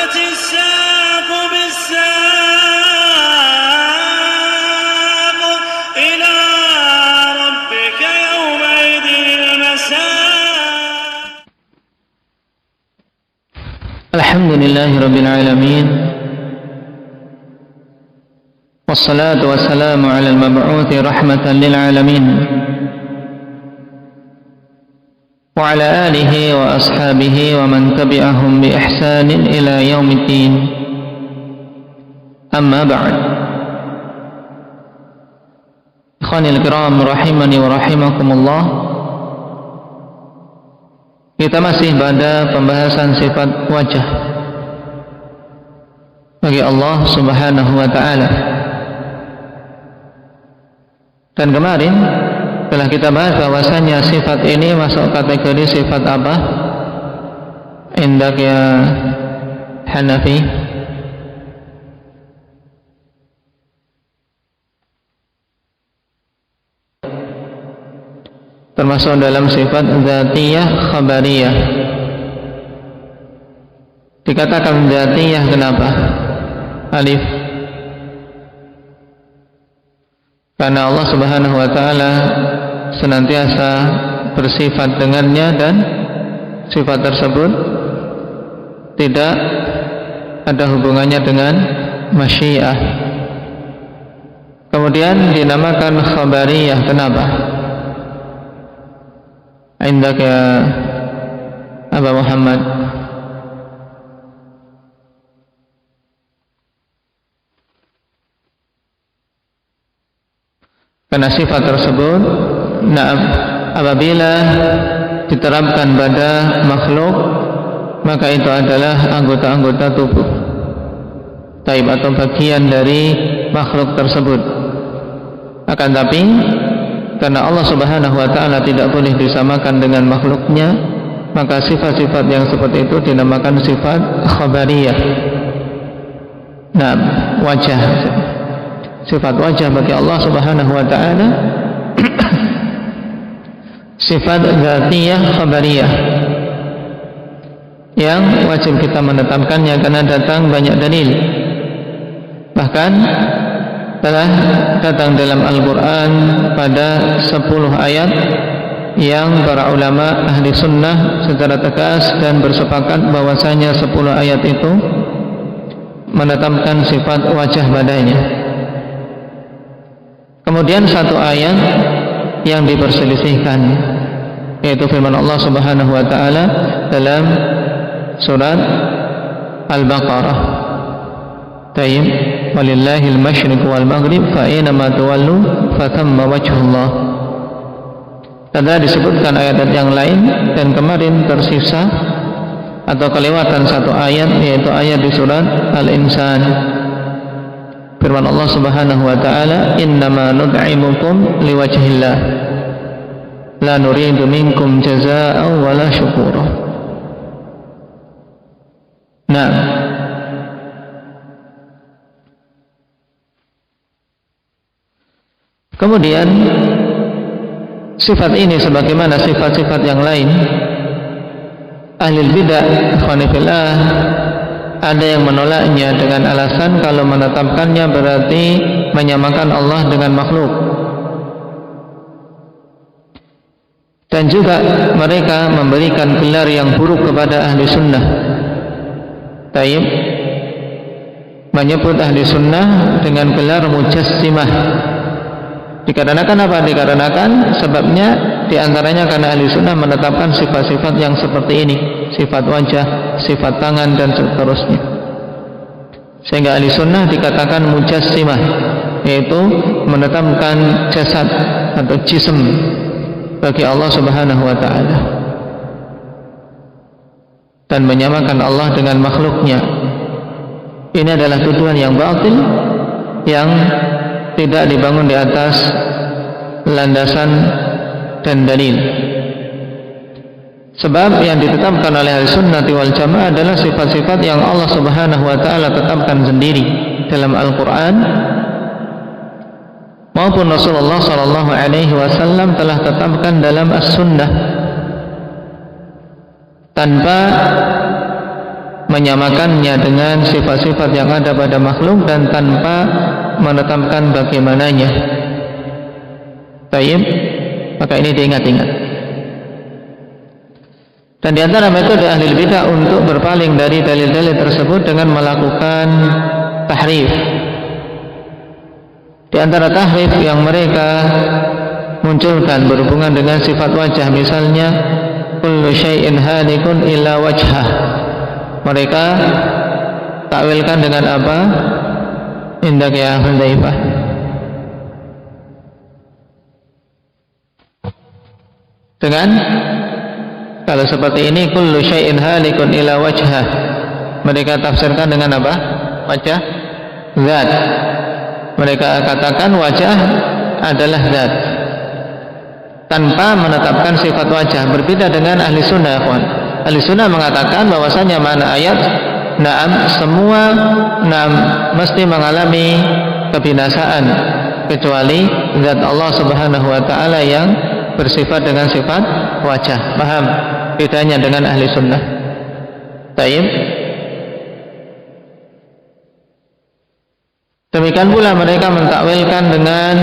والتفت الساق بالساق إلى ربك يومئذ المساق. الحمد لله رب العالمين، والصلاة والسلام على المبعوث رحمة للعالمين وعلى آله وأصحابه ومن تبعهم بإحسان إلى يوم الدين. أما بعد، إخواني الكرام rahimani wa rahimakumullah, kita masih pada pembahasan sifat wajah bagi Allah Subhanahu wa ta'ala. Dan kemarin telah kita bahas bahwasanya sifat ini masuk kategori sifat apa? Indak ya Hanafi? Termasuk dalam sifat dzatiyah khabariyah. Dikatakan dzatiyah kenapa? Alif. Karena Allah Subhanahu wa ta'ala senantiasa bersifat dengannya dan sifat tersebut tidak ada hubungannya dengan masyiah. Kemudian dinamakan khabariyah. Kenapa? Indaka Aba Muhammad. Karena sifat tersebut apabila diterapkan pada makhluk, maka itu adalah anggota-anggota tubuh taib atau bagian dari makhluk tersebut. Akan tapi karena Allah Subhanahu wa ta'ala tidak boleh disamakan dengan makhluknya, maka sifat-sifat yang seperti itu dinamakan sifat khabariyah. Wajah, sifat wajah bagi Allah Subhanahu wa ta'ala sifat dzatiyah khabariyah yang wajib kita menetapkannya karena datang banyak dalil. Bahkan telah datang dalam Al-Quran pada 10 ayat yang para ulama ahli sunnah secara tegas dan bersepakat bahwasanya 10 ayat itu menetapkan sifat wajah padanya. Kemudian satu ayat yang diperselisihkan, yaitu firman Allah Subhanahu wa ta'ala dalam surat Al-Baqarah. Tayyib, walillahil masyriq wal maghrib fa aina ma tuwallu fa thamma wajhullah. Tadi disebutkan ayat yang lain, dan kemarin tersisa atau kelewatan satu ayat, yaitu ayat di surat Al-Insan. Firman Allah Subhanahu wa ta'ala, innama nud'imukum liwajhillah la nuridu minkum jazaa'an wala syukura. Kemudian sifat ini sebagaimana sifat-sifat yang lain, ahli bidah ikhwanifillah ada yang menolaknya dengan alasan kalau menetapkannya berarti menyamakan Allah dengan makhluk. Dan juga mereka memberikan gelar yang buruk kepada ahli sunnah. Taib menyebut ahli sunnah dengan gelar mujassimah. Dikarenakan apa? Dikarenakan sebabnya diantaranya karena ahli sunnah menetapkan sifat-sifat yang seperti ini, sifat wajah, sifat tangan, dan seterusnya. Sehingga ahli sunnah dikatakan mujassimah, yaitu menetapkan jasad atau jism bagi Allah Subhanahu wa ta'ala dan menyamakan Allah dengan makhluknya. Ini adalah tuduhan yang batil, yang tidak dibangun di atas landasan dan dalil. Sebab yang ditetapkan oleh Ahlussunnah wal Jamaah adalah sifat-sifat yang Allah Subhanahu wa ta'ala tetapkan sendiri dalam Al-Quran maupun Rasulullah sallallahu alaihi wasallam telah tetapkan dalam As-Sunnah tanpa menyamakannya dengan sifat-sifat yang ada pada makhluk dan tanpa menetapkan bagaimananya. Baik, maka ini diingat-ingat. Dan di antara metode ahli bidah untuk berpaling dari dalil-dalil tersebut dengan melakukan tahrif. Di antara tahrif yang mereka munculkan berhubungan dengan sifat wajah, misalnya kullu syai'in halikun illa wajhah. Mereka takwilkan dengan apa? Indak ya Hudzaifah. Dengan kalau seperti ini kullu syai'in halikun illa wajhah, mereka tafsirkan dengan apa? Wajah zat. Mereka katakan wajah adalah zat tanpa menetapkan sifat wajah. Berbeda dengan ahli sunnah, kawan. Ahli sunnah mengatakan bahwasanya mana ayat na'am, semua na'am mesti mengalami kebinasaan kecuali zat Allah Subhanahu wa taala yang bersifat dengan sifat wajah. Paham bedanya dengan ahli sunnah? Baik. Demikian pula mereka mentakwilkan dengan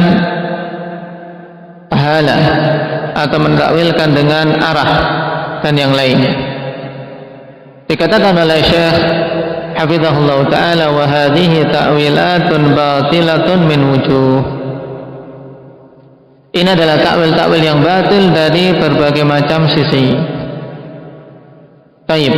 pahala atau mentakwilkan dengan arah dan yang lainnya. Dikatakan oleh Syekh hafizahullah ta'ala, wa hadhihi ta'wilatun batilatun min wujuh. Ini adalah takwil-takwil yang batil dari berbagai macam sisi. Baik.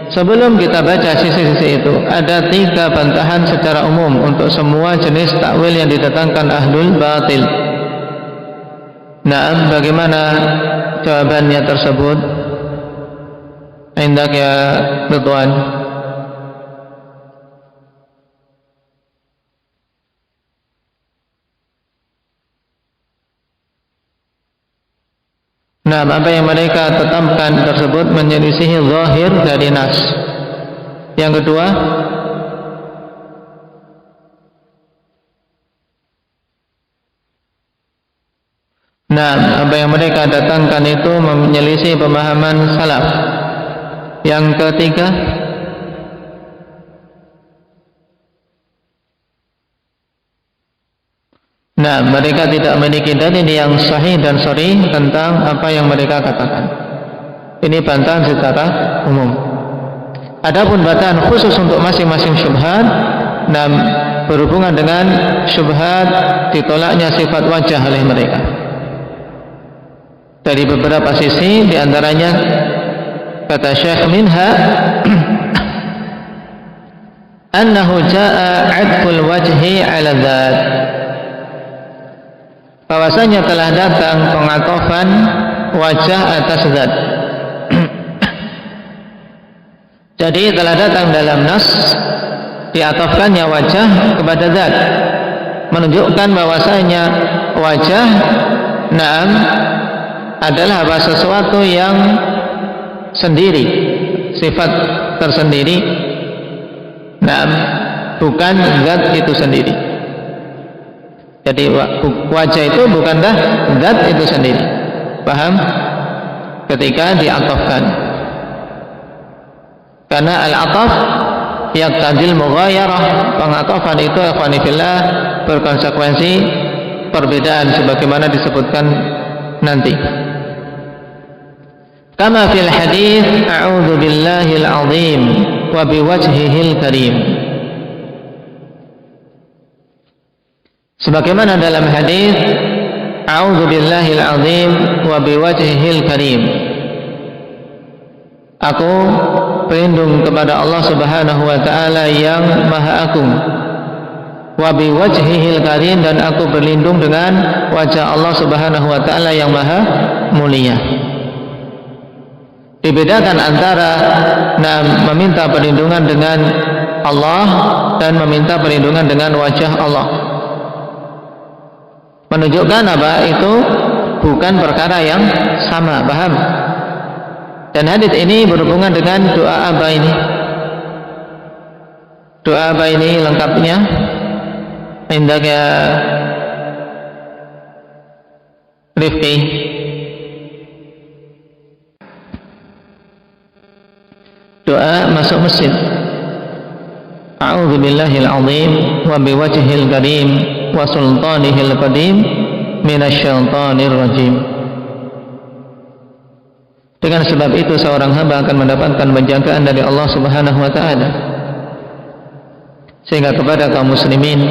Sebelum kita baca sisi-sisi itu, ada 3 bantahan secara umum untuk semua jenis takwil yang didatangkan ahlul batil. Nah, bagaimana jawabannya tersebut? Indak ya Ridwan. Nah, apa yang mereka tetapkan tersebut menyelisihi zahir dari nas. Yang kedua, nah, apa yang mereka datangkan itu menyelisih pemahaman salaf. Yang ketiga, nah, mereka tidak memiliki dalil yang sahih dan sharih tentang apa yang mereka katakan. Ini bantahan secara umum. Adapun bantahan khusus untuk masing-masing syubhat, nah, berhubungan dengan syubhat ditolaknya sifat wajah oleh mereka. Dari beberapa sisi, diantaranya kata Syekh minha annahu jaa 'atful wajhi 'ala dzat, bahwasanya telah datang pengatofan wajah atas zat. Jadi telah datang dalam nas diatofkannya wajah kepada zat, menunjukkan bahwasanya wajah na'am adalah apa, sesuatu yang sendiri, sifat tersendiri, na'am, bukan zat itu sendiri. Jadi wajah itu bukanlah zat itu sendiri. Paham? Ketika diatofkan, karena al-ataf yaqtadil mughayarah. Pengatofan itu ikhwani fillah berkonsekuensi perbedaan sebagaimana disebutkan nanti. Kama fil hadis a'udzu billahil azim wa biwajhihil karim. Sebagaimana dalam hadis a'udzu billahil azim wa biwajhihil karim. Aku berlindung kepada Allah Subhanahu wa taala yang maha agung. Wa biwajhihil karim, dan aku berlindung dengan wajah Allah Subhanahu wa taala yang maha mulia. Dibedakan antara meminta perlindungan dengan Allah dan meminta perlindungan dengan wajah Allah. Menunjukkan apa? Itu bukan perkara yang sama, paham? Dan hadits ini berhubungan dengan doa apa ini? Doa apa ini lengkapnya? Indahnya Rifqi. doa masuk masjid. A'udzu billahil azim wa biwajhil karim wa sultanihil qadim minasyaitonir rajim. Dengan sebab itu seorang hamba akan mendapatkan penjagaan dari Allah Subhanahu wa taala. Sehingga kepada kaum muslimin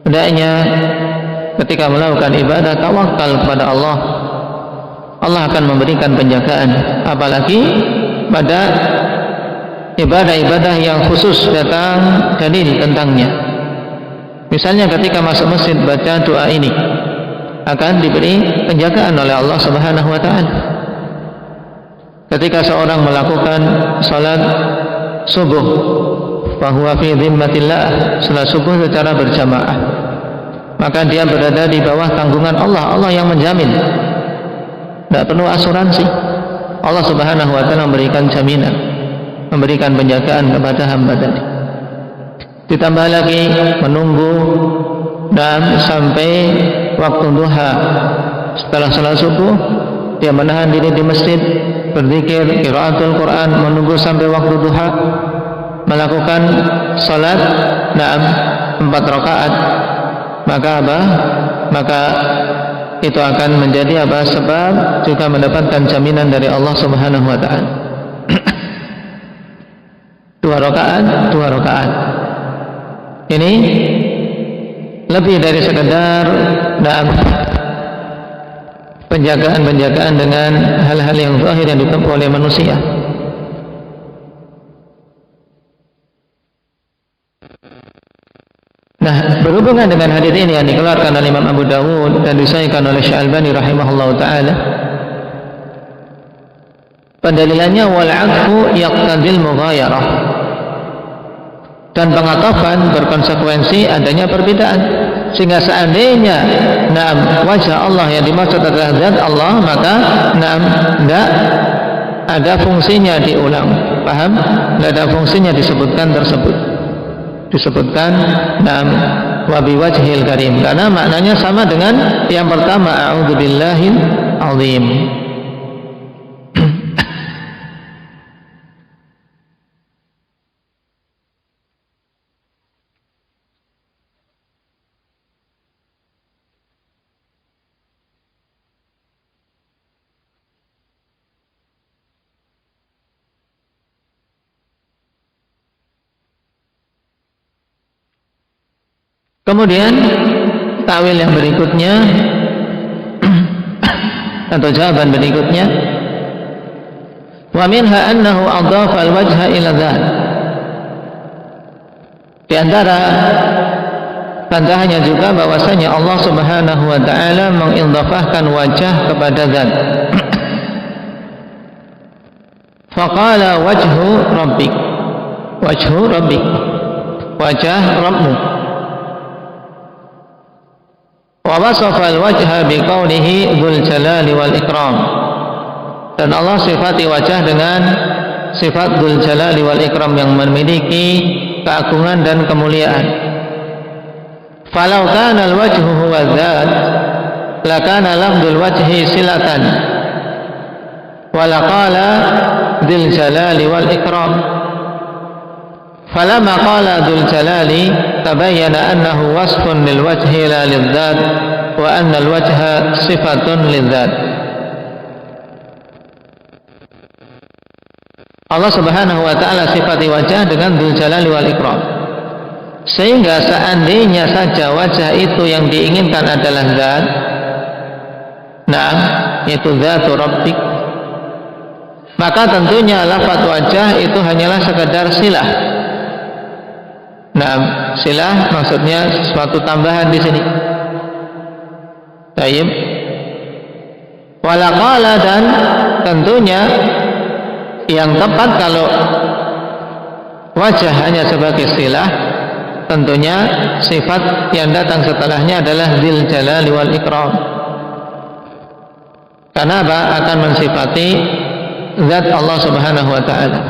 hendaknya ketika melakukan ibadah tawakal kepada Allah. Allah akan memberikan penjagaan, apalagi pada ibadah-ibadah yang khusus datang dalil tentangnya. Misalnya ketika masuk masjid baca doa ini akan diberi penjagaan oleh Allah Subhanahu wa taala. Ketika seorang melakukan salat subuh, fahuwa fi dhimmatillah, salat subuh secara berjamaah, maka dia berada di bawah tanggungan Allah. Allah yang menjamin, tidak perlu asuransi. Allah Subhanahu wa taala memberikan jaminan, memberikan penjagaan kepada hamba tadi. Ditambah lagi menunggu dan sampai waktu duha. Setelah salat subuh dia menahan diri di masjid, berzikir, qiraatul Quran, menunggu sampai waktu duha, melakukan salat 4 rakaat. Maka apa? Maka itu akan menjadi apa? Sebab juga mendapatkan jaminan dari Allah Subhanahu wa taala. 2 rakaat. Ini lebih dari sekedar penjagaan-penjagaan dengan hal-hal yang zahir yang ditempuh oleh manusia. Nah, berhubungan dengan hadis ini yang dikeluarkan oleh Imam Abu Dawud dan disahihkan oleh Syekh Albani rahimahullahu taala, pendalilannya wal 'atfu yaqtadil mughayarah, dan pengatapan berkonsekuensi adanya perbedaan. Sehingga seandainya wajah Allah yang dimaksud adalah zat Allah, maka tidak ada fungsinya diulang. Paham? Tidak ada fungsinya disebutkan tersebut. Disebutkan wa biwajhil karim, karena maknanya sama dengan yang pertama, a'udzu billahil azim. Kemudian takwil yang berikutnya atau jawaban berikutnya, wa minha annahu adhafa al-wajha ila dzat. Di antara bantahannya juga bahwasanya Allah Subhanahu wa taala mengidhafahkan wajah kepada zat. Faqala wajhu rabbik, wajah Rabbmu. Wa wasafa al-wajha biqaulihi dzul jalali wal ikram, dan Allah sifati wajah dengan sifat dzul jalali wal ikram yang memiliki keagungan dan kemuliaan. Falau kana al-wajhu huwa dzat lakana lafdzul wajhi silatan wa laqala dzul jalali wal ikram. Falamma qala dzul jalali tabayyana annahu wasfun lil wajhi la lil dzat wa anna al wajha sifatun lil dzat. Allah Subhanahu wa taala sifati wajah dengan dzul jalali wal ikram, sehingga seandainya saja wajah itu yang diinginkan adalah zat, yaitu zatu rabbik, maka tentunya lafaz wajah itu hanyalah sekedar silah. Silah maksudnya sesuatu tambahan di sini. Tayyib. Walaqala, dan tentunya yang tepat kalau wajah hanya sebagai silah, tentunya sifat yang datang setelahnya adalah dzil jalali wal ikram. Karena apa? Akan mensifati zat Allah Subhanahu wa taala.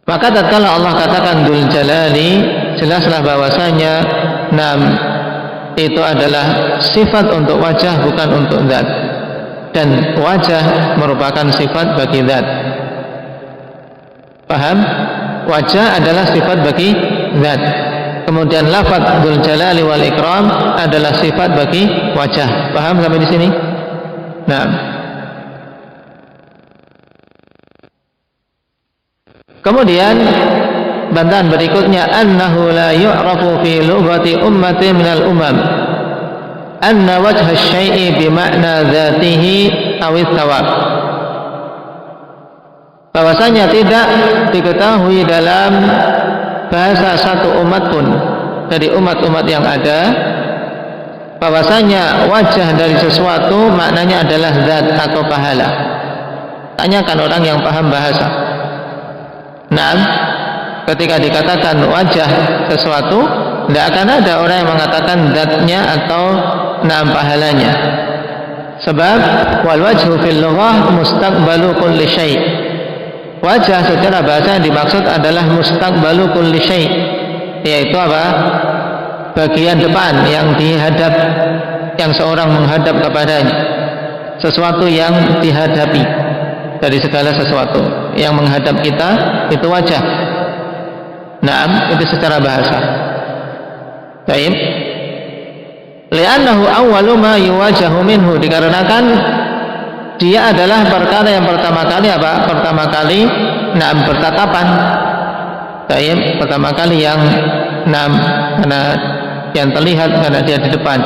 Maka tatkala Allah katakan dzul jalali, jelaslah bahwasanya itu adalah sifat untuk wajah, bukan untuk zat. dan wajah merupakan sifat bagi zat. Paham? Wajah adalah sifat bagi zat. Kemudian lafaz dzul jalali wal ikram adalah sifat bagi wajah. Paham sampai di sini? Nah. Kemudian bantahan berikutnya, annahu la yu'rafu fi lughati ummati minal umam anna wajha syai'i bima'na dzatihi awis thawab. Bahwasanya tidak diketahui dalam bahasa satu umat pun dari umat-umat yang ada bahwasanya wajah dari sesuatu maknanya adalah zat atau pahala. Tanyakan orang yang paham bahasa. Nah, ketika dikatakan wajah sesuatu, tidak akan ada orang yang mengatakan zatnya atau pahalanya. Sebab wal wajhu fil lughah mustaqbalu kulli syai'. Wajah secara bahasa yang dimaksud adalah mustaqbalu kulli syai', yaitu apa? Bagian depan yang dihadap, yang seorang menghadap kepadanya. Sesuatu yang dihadapi dari segala sesuatu yang menghadap kita itu wajah. Naam, itu secara bahasa. Baik. Li'annahu awwalu ma yuwajahu minhu, dikarenakan dia adalah perkara yang pertama kali apa? Pertama kali bertatapan. Baik, pertama kali yang karena yang terlihat karena dia di depan.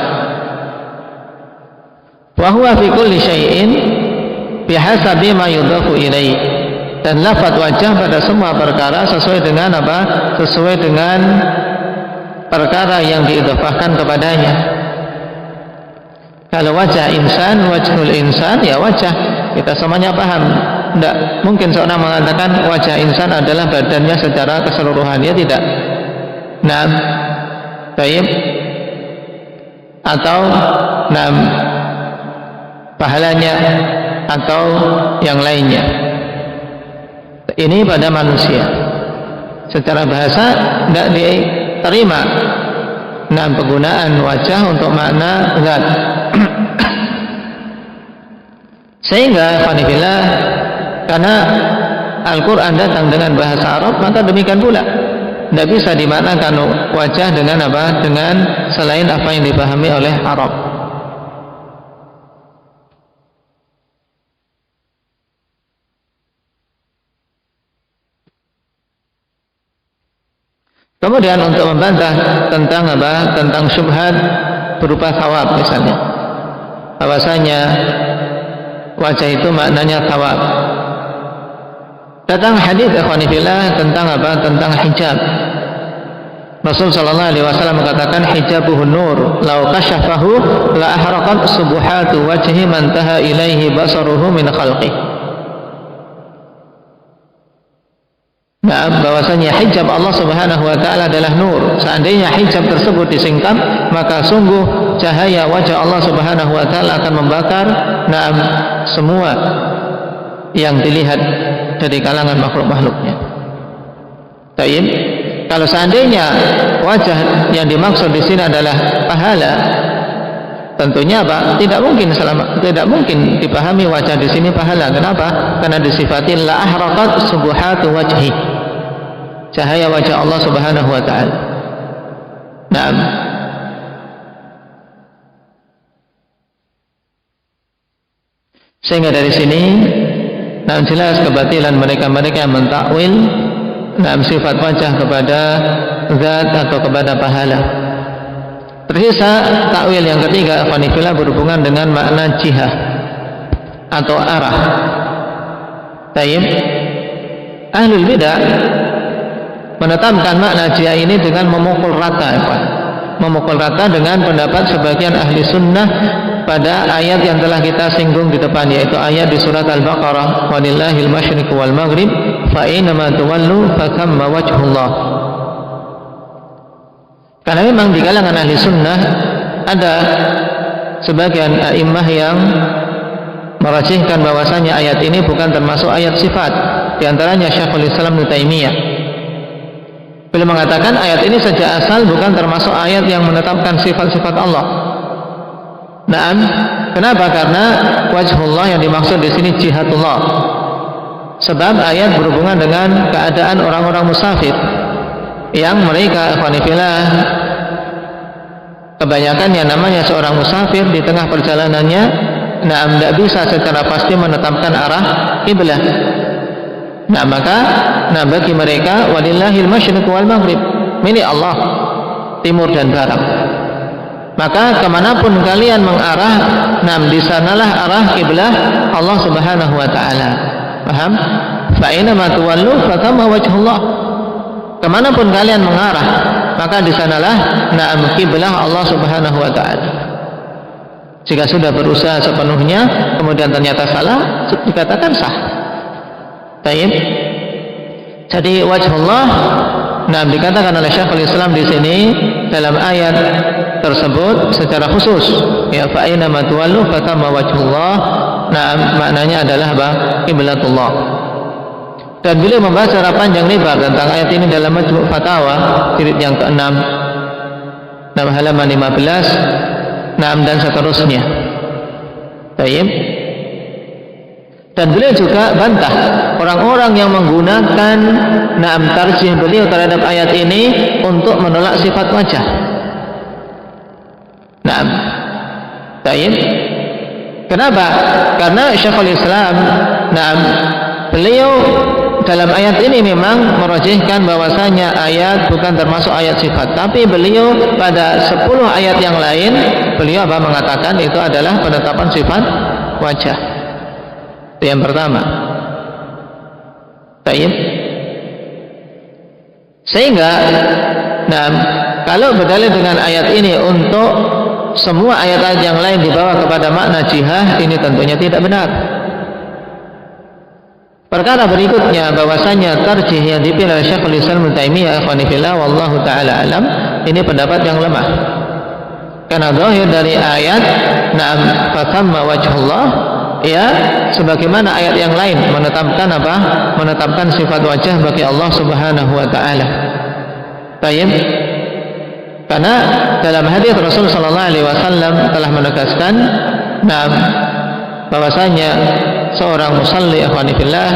Wa huwa fi kulli syai'in bihasabi ma yudhafu ilaihi. Dan lafaz wajah pada semua perkara sesuai dengan apa? Sesuai dengan perkara yang diidhafahkan kepadanya. Kalau wajah insan, wajhul insan, ya wajah, kita semuanya paham. Tidak mungkin seorang mengatakan wajah insan adalah badannya secara keseluruhan, ya tidak. Nah, baik. Atau pahalanya atau yang lainnya. Ini pada manusia. Secara bahasa tidak diterima penggunaan wajah untuk makna zat. Sehingga fanifillah, karena Al-Quran datang dengan bahasa Arab, maka demikian pula tidak bisa dimaknakan wajah dengan apa? Dengan selain apa yang dipahami oleh Arab. Kemudian untuk membantah tentang apa? Tentang syubhat berupa thawab misalnya. Bahwasanya wajah itu maknanya thawab. Datang hadis ikhwani fillah tentang apa? Tentang hijab. Rasul sallallahu alaihi wasallam mengatakan hijabuhun nur, law kashafahu la ahraqat subuhatu wajhi man taha ilaihi basaruhu min khalqi. Nah, bahwasanya hijab Allah Subhanahu wa taala adalah nur. Seandainya hijab tersebut disingkap, maka sungguh cahaya wajah Allah Subhanahu wa taala akan membakar semua yang dilihat dari kalangan makhluk-makhluknya. Baik. Kalau seandainya wajah yang dimaksud di sini adalah pahala, tentunya apa? Tidak mungkin dipahami wajah di sini pahala. Kenapa? Karena disifati la ahraqat subuhatu wajhi. Cahaya wajah Allah Subhanahu wa taala. Naam. Sehingga dari sini jelas kebatilan mereka-mereka yang mentakwil sifat wajah kepada zat atau kepada pahala. Tersisa takwil yang ketiga, fanifillah, berhubungan dengan makna jihah atau arah. Tayyib. Ahlul bidah menetapkan makna jihah ini dengan memukul rata, memukul rata dengan pendapat sebagian ahli sunnah pada ayat yang telah kita singgung di depan, yaitu ayat di surat Al-Baqarah, walillahil masyriq wal maghrib fa inna tuwallu fa thamma wajhullah. Karena memang di kalangan ahli sunnah ada sebagian a'immah yang merajihkan bahwasanya ayat ini bukan termasuk ayat sifat. Di antaranya Syekhul Islam Ibnu Taimiyah. Beliau mengatakan ayat ini sejak asal bukan termasuk ayat yang menetapkan sifat-sifat Allah. Naam. Kenapa? Karena wajhullah yang dimaksud di sini jihadullah. Sebab ayat berhubungan dengan keadaan orang-orang musafir yang mereka ikhwanifillah, kebanyakan yang namanya seorang musafir di tengah perjalanannya, naam, tidak bisa secara pasti menetapkan arah kiblat. Nah, maka bagi mereka walillahil masyriq wal maghrib, milik Allah timur dan barat. Maka kemanapun kalian mengarah, di sanalah arah kiblat Allah Subhanahu wa taala. Paham? Fa aina ma tuwallu fatamma wajhullah. Kemanapun kalian mengarah, maka di sanalah kiblat Allah Subhanahu wa taala. Jika sudah berusaha sepenuhnya kemudian ternyata salah, dikatakan sah. Baik. Jadi wajhullah dikatakan oleh Syekhul Islam di sini dalam ayat tersebut secara khusus, ya fa aina ma tuwallu fatamma wajhullah. Maknanya adalah apa? Qiblatullah. Dan beliau membahas secara panjang lebar tentang ayat ini dalam Majmu' Fatawa jilid yang ke-6 halaman 15 dan seterusnya. Baik. Dan beliau juga bantah orang-orang yang menggunakan tarjih beliau terhadap ayat ini untuk menolak sifat wajah. Baik. Kenapa? Karena Syekhul Islam beliau dalam ayat ini memang merajihkan bahwasanya ayat bukan termasuk ayat sifat, tapi beliau pada 10 ayat yang lain beliau mengatakan itu adalah penetapan sifat wajah. Itu yang pertama. Baik. Sehingga kalau berdalil dengan ayat ini untuk semua ayat-ayat yang lain dibawa kepada makna jihad, ini tentunya tidak benar. Perkara berikutnya bahwasanya tarjih yang dipilih oleh Syekhul Islam Ibnu Taimiyah ikhwanifillah wallahu taala alam, ini pendapat yang lemah. Karena zahir dari ayat fatamma wajhullah, ya sebagaimana ayat yang lain menetapkan apa? Menetapkan sifat wajah bagi Allah Subhanahu wa taala. Baik. Karena dalam hadis Rasul sallallahu alaihi wasallam telah menegaskan bahwasanya seorang musalli ikhwanifillah,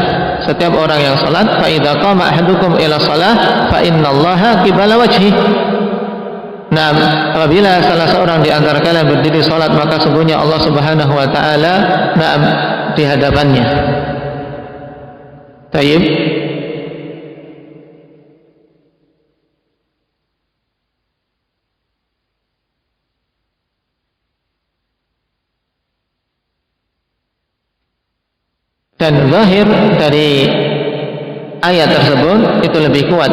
setiap orang yang salat, fa idza qama ahadukum ila shalah fa innallaha qibala wajhi. Apabila salah seorang di antara kalian berdiri salat, maka sungguhnya Allah Subhanahu wa taala di hadapannya. Baik. Dan zahir dari ayat tersebut itu lebih kuat,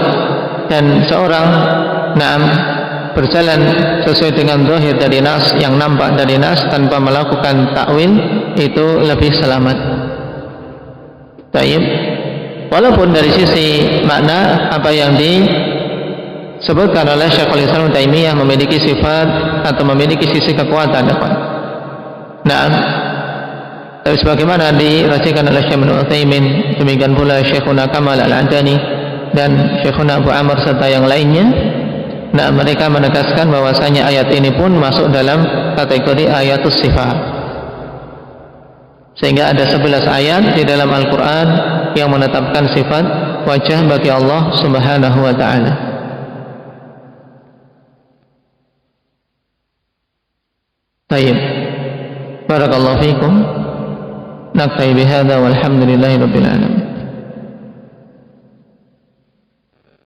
dan seorang berjalan sesuai dengan zahir dari nas, yang nampak dari nas tanpa melakukan takwil, itu lebih selamat. Baik. Walaupun dari sisi makna apa yang disebutkan oleh Syekhul Islam Taimiyah memiliki sifat atau memiliki sisi kekuatan. Tapi sebagaimana dirajikan oleh Syekh Ibnu Utsaimin, demikian pula Syekhuna Kamal Al-Adani dan Syekhuna Abu Amr serta yang lainnya, mereka menegaskan bahwasanya ayat ini pun masuk dalam kategori ayatus sifat. Sehingga ada 11 ayat di dalam Al-Quran yang menetapkan sifat wajah bagi Allah Subhanahu wa ta'ala. Baik. Barakallahu fikum. Naktai bihadza walhamdulillahi rabbil alamin.